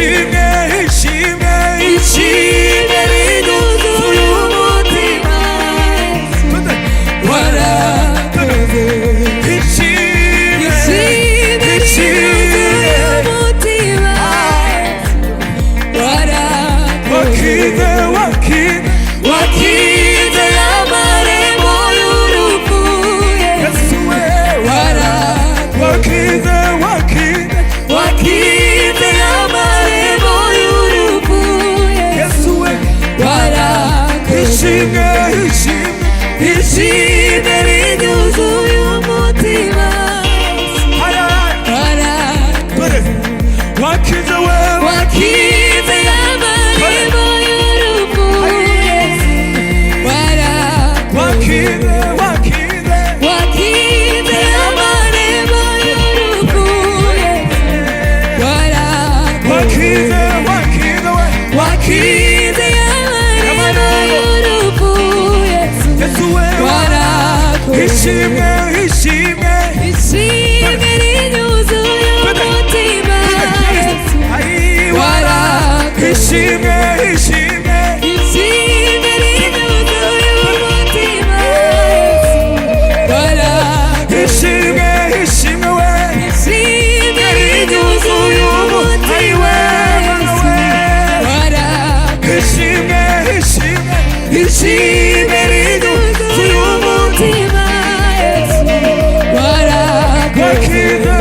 ishimwe ishimwe ishimwe rinyuzuye umutima warakoze ishimwe ishimwe umutima warakoze wakize amarembo y'urupfu Yesu we warakoze wakize amarembo y'urupfu Yesu we warakoze ishimwe ishimwe ishimwe rinyuzuye umutima wakize we wakize amarembo y'urupfu wakize wakize amarembo y'urupfu wakize wakize amarembo y'urupfu Yesu we ishimwe ishimwe ishimwe rinyuzuye umutima ishimwe ishimwe ishimwe rinyuzuye umutima ishimwe ishimwe we ishimwe rinyuzuye umutima ishimwe ishimwe ishimwe rinyuzuye umutima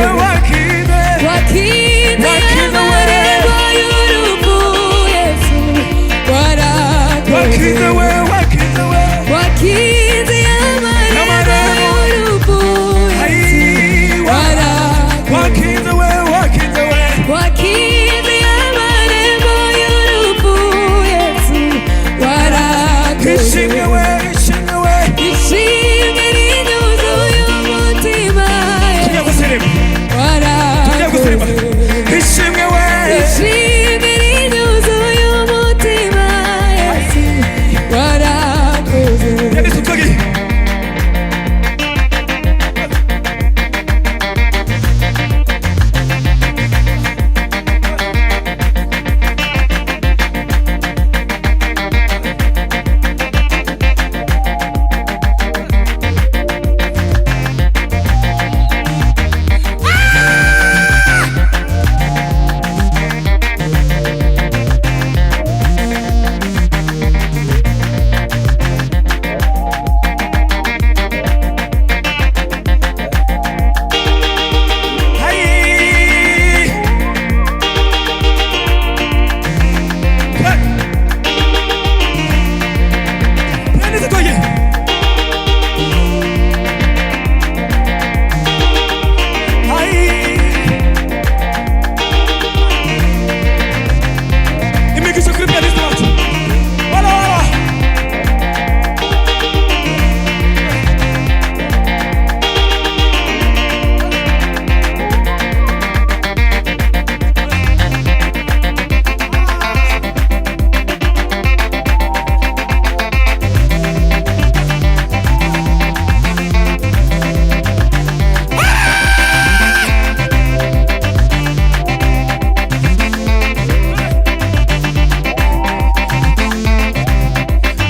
wakize wakize amarembo y'urupfu Yesu wakize we wakize amarembo y'urupfu Yesu wakize we wakize amarembo y'urupfu Yesu ishimwe we ishimwe rinyuzuye umutima tujya gusirimba ishimwe we ishimwe rinyuzuye umutima Yesu warakoze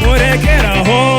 murekeraho